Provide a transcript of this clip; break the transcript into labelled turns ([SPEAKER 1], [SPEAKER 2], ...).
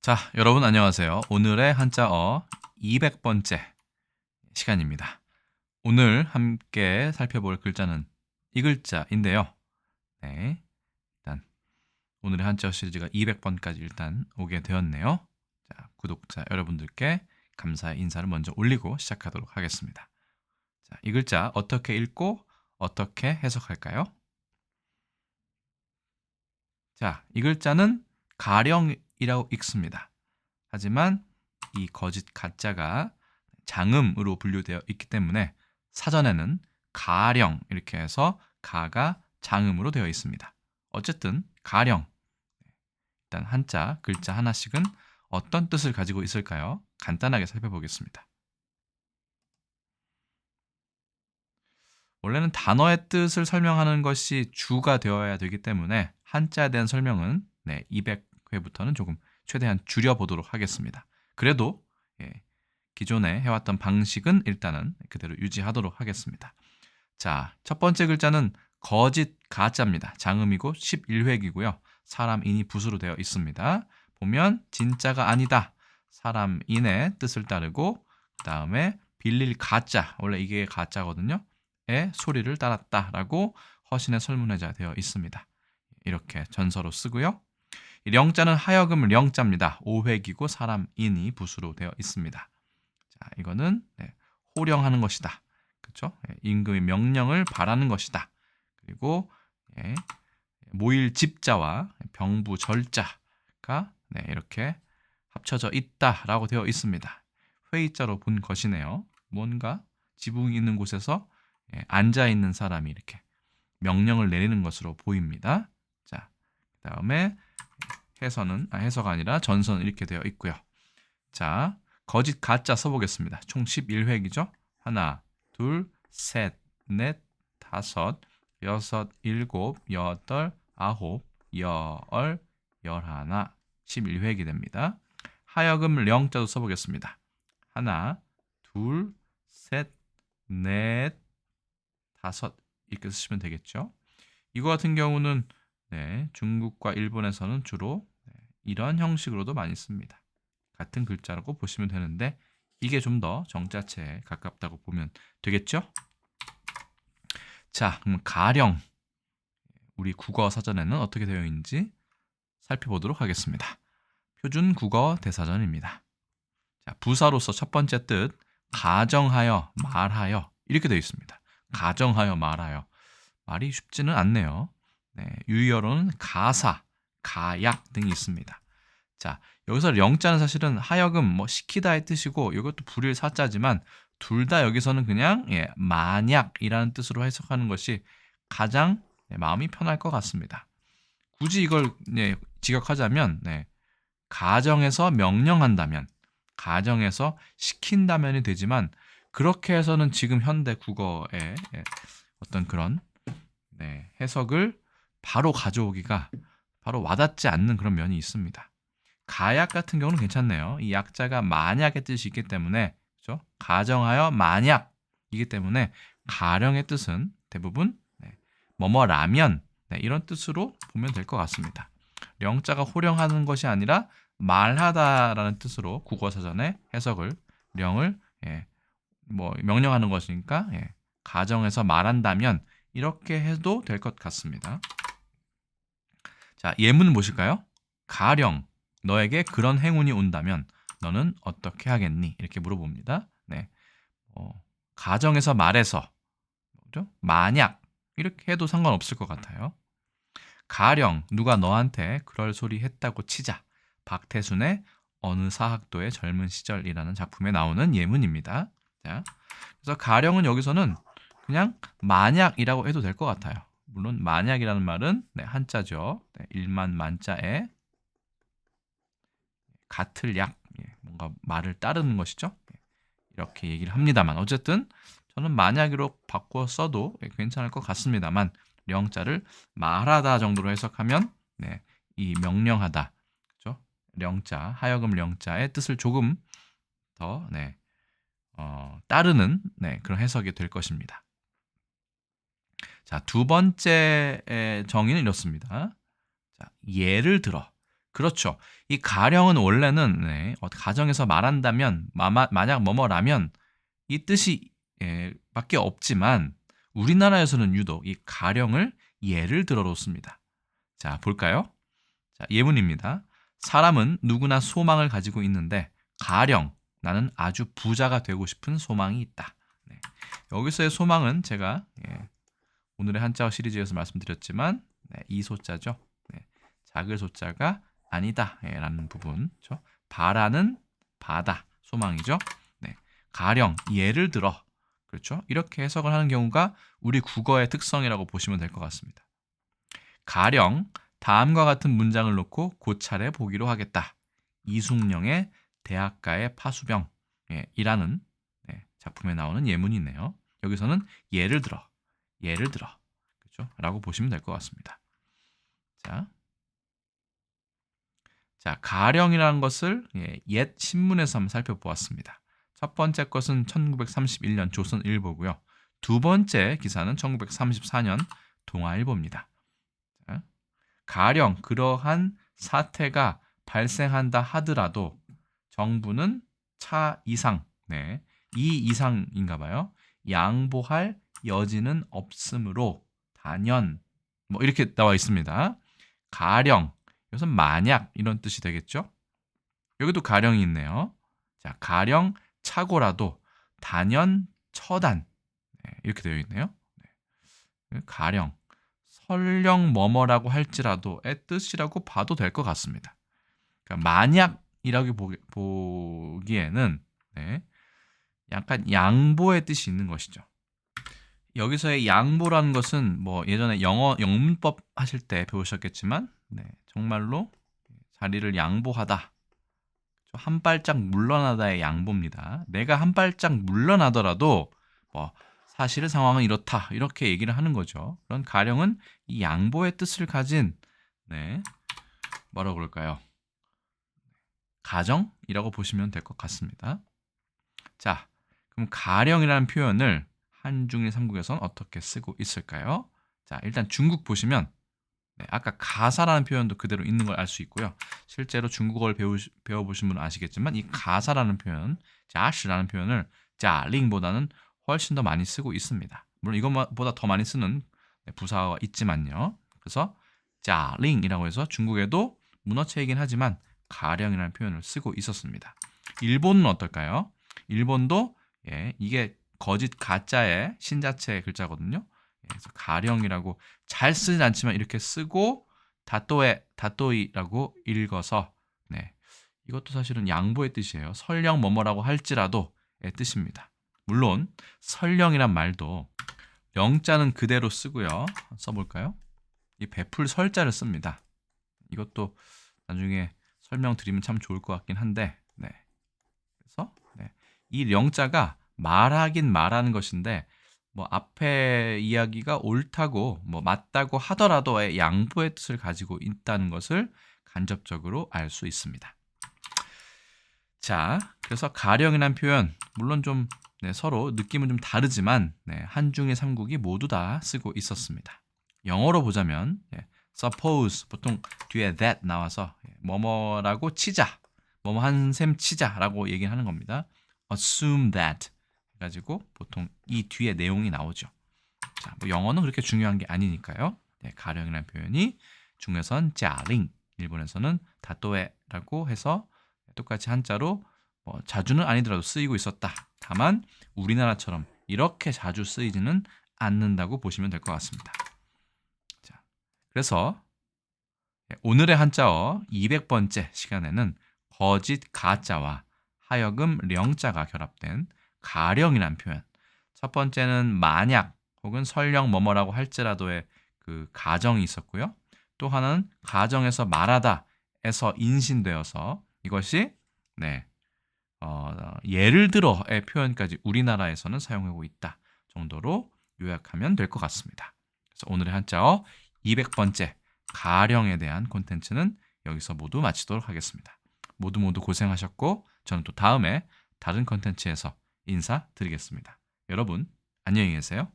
[SPEAKER 1] 자, 여러분 안녕하세요. 오늘의 한자어 200번째 시간입니다. 오늘 함께 살펴볼 글자는 이 글자인데요. 네, 일단 오늘의 한자어 시리즈가 200번까지 일단 오게 되었네요. 자, 구독자 여러분들께 감사의 인사를 먼저 올리고 시작하도록 하겠습니다. 자, 이 글자 어떻게 읽고 어떻게 해석할까요? 자, 이 글자는 가령이라고 읽습니다. 하지만 이 거짓 가짜가 장음으로 분류되어 있기 때문에 사전에는 가령 이렇게 해서 가가 장음으로 되어 있습니다. 어쨌든 가령, 일단 한자 글자 하나씩은 어떤 뜻을 가지고 있을까요? 간단하게 살펴보겠습니다. 원래는 단어의 뜻을 설명하는 것이 주가 되어야 되기 때문에 한자에 대한 설명은 200회부터는 조금 최대한 줄여보도록 하겠습니다. 그래도 기존에 해왔던 방식은 일단은 그대로 유지하도록 하겠습니다. 자, 첫 번째 글자는 거짓 가짜입니다. 장음이고 11획이고요. 사람인이 붓으로 되어 있습니다. 보면 진짜가 아니다. 사람인의 뜻을 따르고 그 다음에 빌릴 가짜, 원래 이게 가짜거든요. 의 소리를 따랐다라고 허신의 설문회자 되어 있습니다. 이렇게 전서로 쓰고요. 령자는 하여금 령자입니다. 5획이고 사람인이 붓으로 되어 있습니다. 자, 이거는 호령하는 것이다. 그렇죠? 임금의 명령을 바라는 것이다. 그리고 모일 집자와 병부 절자가 이렇게 합쳐져 있다라고 되어 있습니다. 회의자로 본 것이네요. 뭔가 지붕이 있는 곳에서 앉아 있는 사람이 이렇게 명령을 내리는 것으로 보입니다. 자, 그다음에 해서가 아니라 전서는 이렇게 되어 있고요. 자, 거짓 가짜 써보겠습니다. 총 11획이죠. 하나, 둘, 셋, 넷, 다섯, 여섯, 일곱, 여덟, 아홉, 열, 열하나, 11획이 됩니다. 하여금 령자도 써보겠습니다. 하나, 둘, 셋, 넷, 다섯 이렇게 쓰시면 되겠죠. 이거 같은 경우는 중국과 일본에서는 주로 이런 형식으로도 많이 씁니다. 같은 글자라고 보시면 되는데 이게 좀 더 정자체에 가깝다고 보면 되겠죠. 자, 그럼 가령 우리 국어 사전에는 어떻게 되어 있는지 살펴보도록 하겠습니다. 표준 국어 대사전입니다. 자, 부사로서 첫 번째 뜻 가정하여 말하여 이렇게 되어 있습니다. 가정하여 말하여 말이 쉽지는 않네요. 유의어로는 가사, 가약 등이 있습니다. 자, 여기서 령자는 사실은 하여금 시키다의 뜻이고 이것도 불일 사자지만 둘 다 여기서는 그냥 만약이라는 뜻으로 해석하는 것이 가장 마음이 편할 것 같습니다. 굳이 이걸 직역하자면 가정에서 명령한다면, 가정에서 시킨다면이 되지만 그렇게 해서는 지금 현대 국어의 어떤 그런 해석을 바로 가져오기가 바로 와닿지 않는 그런 면이 있습니다. 가약 같은 경우는 괜찮네요. 이 약자가 만약의 뜻이 있기 때문에 그렇죠? 가정하여 만약이기 때문에 가령의 뜻은 대부분 뭐뭐라면 이런 뜻으로 보면 될 것 같습니다. 령자가 호령하는 것이 아니라 말하다라는 뜻으로 국어사전에 해석을 령을 명령하는 것이니까 가정에서 말한다면 이렇게 해도 될 것 같습니다. 자, 예문은 무엇일까요? 가령 너에게 그런 행운이 온다면 너는 어떻게 하겠니? 이렇게 물어봅니다. 가정에서 말해서 그렇죠? 만약 이렇게 해도 상관없을 것 같아요. 가령 누가 너한테 그럴 소리 했다고 치자. 박태순의 어느 사학도의 젊은 시절이라는 작품에 나오는 예문입니다. 자, 그래서 가령은 여기서는 그냥 만약이라고 해도 될 것 같아요. 물론 만약이라는 말은 한자죠. 일만 만자에 같을 약, 뭔가 말을 따르는 것이죠. 이렇게 얘기를 합니다만 어쨌든 저는 만약으로 바꿔 써도 괜찮을 것 같습니다만 령자를 말하다 정도로 해석하면 이 명령하다, 그렇죠? 령자, 하여금 령자의 뜻을 조금 더 따르는 그런 해석이 될 것입니다. 자, 두 번째 정의는 이렇습니다. 자, 예를 들어 그렇죠. 이 가령은 원래는 가정에서 말한다면 만약 뭐뭐라면 이 뜻이 밖에 없지만 우리나라에서는 유독 이 가령을 예를 들어 놓습니다. 자, 볼까요? 자, 예문입니다. 사람은 누구나 소망을 가지고 있는데 가령 나는 아주 부자가 되고 싶은 소망이 있다. 네. 여기서의 소망은 제가 오늘의 한자어 시리즈에서 말씀드렸지만 이 소자죠. 작을 소자가 아니다 라는 부분. 그렇죠? 바라는 바다, 소망이죠. 가령, 예를 들어. 그렇죠? 이렇게 해석을 하는 경우가 우리 국어의 특성이라고 보시면 될 것 같습니다. 가령 다음과 같은 문장을 놓고 고찰해 보기로 하겠다. 이숙령의 대학가의 파수병 이라는 작품에 나오는 예문이 있네요. 여기서는 예를 들어 그렇죠? 라고 보시면 될 것 같습니다. 자, 가령이라는 것을 옛 신문에서 한번 살펴보았습니다. 첫 번째 것은 1931년 조선일보고요. 두 번째 기사는 1934년 동아일보입니다. 자, 가령 그러한 사태가 발생한다 하더라도 정부는 차 이상, 이 이상인가 봐요. 양보할 여지는 없으므로 단연 뭐 이렇게 나와 있습니다. 가령 이것은 만약 이런 뜻이 되겠죠. 여기도 가령이 있네요. 자, 가령 차고라도 단연 처단 이렇게 되어 있네요. 가령 설령 뭐뭐라고 할지라도의 뜻이라고 봐도 될 것 같습니다. 그러니까 만약이라고 보기에는 약간 양보의 뜻이 있는 것이죠. 여기서의 양보라는 것은 뭐 예전에 영문법 하실 때 배우셨겠지만 정말로 자리를 양보하다, 한 발짝 물러나다의 양보입니다. 내가 한 발짝 물러나더라도 뭐 사실의 상황은 이렇다 이렇게 얘기를 하는 거죠. 그런 가령은 이 양보의 뜻을 가진 뭐라고 그럴까요? 가정이라고 보시면 될 것 같습니다. 자, 그럼 가령이라는 표현을 한중일 삼국에서는 어떻게 쓰고 있을까요? 자, 일단 중국 보시면 아까 가사라는 표현도 그대로 있는 걸 알 수 있고요. 실제로 중국어를 배워보신 분은 아시겠지만 이 가사라는 표현, 자시라는 표현을 자링보다는 훨씬 더 많이 쓰고 있습니다. 물론 이것보다 더 많이 쓰는 부사가 있지만요. 그래서 자링이라고 해서 중국에도 문어체이긴 하지만 가령이라는 표현을 쓰고 있었습니다. 일본은 어떨까요? 일본도 이게 거짓 가짜의 신자체 글자거든요. 그래서 가령이라고 잘 쓰진 않지만 이렇게 쓰고 다또이라고 읽어서 이것도 사실은 양보의 뜻이에요. 설령 뭐뭐라고 할지라도의 뜻입니다. 물론 설령이란 말도 영자는 그대로 쓰고요. 써볼까요? 이 베풀 설자를 씁니다. 이것도 나중에 설명드리면 참 좋을 것 같긴 한데 그래서 이 영자가 말하긴 말하는 것인데 뭐 앞에 이야기가 옳다고 뭐 맞다고 하더라도 양보의 뜻을 가지고 있다는 것을 간접적으로 알 수 있습니다. 자, 그래서 가령이라는 표현 물론 좀 서로 느낌은 좀 다르지만 한중일 삼국이 모두 다 쓰고 있었습니다. 영어로 보자면 suppose 보통 뒤에 that 나와서 뭐뭐라고 치자, 뭐뭐 한 셈 치자라고 얘기하는 겁니다. assume that 가지고 보통 이 뒤에 내용이 나오죠. 자, 뭐 영어는 그렇게 중요한 게 아니니까요. 가령이라는 표현이 중에선 자링, 일본에서는 다또에라고 해서 똑같이 한자로 뭐 자주는 아니더라도 쓰이고 있었다. 다만 우리나라처럼 이렇게 자주 쓰이지는 않는다고 보시면 될 것 같습니다. 자, 그래서 오늘의 한자어 200번째 시간에는 거짓 가자와 하여금 령자가 결합된 가령이라는 표현. 첫 번째는 만약 혹은 설령 뭐뭐라고 할지라도의 그 가정이 있었고요. 또 하나는 가정에서 말하다에서 인신되어서 이것이 예를 들어의 표현까지 우리나라에서는 사용하고 있다 정도로 요약하면 될 것 같습니다. 그래서 오늘의 한자어 200번째 가령에 대한 콘텐츠는 여기서 모두 마치도록 하겠습니다. 모두 고생하셨고 저는 또 다음에 다른 콘텐츠에서 인사드리겠습니다. 여러분 안녕히 계세요.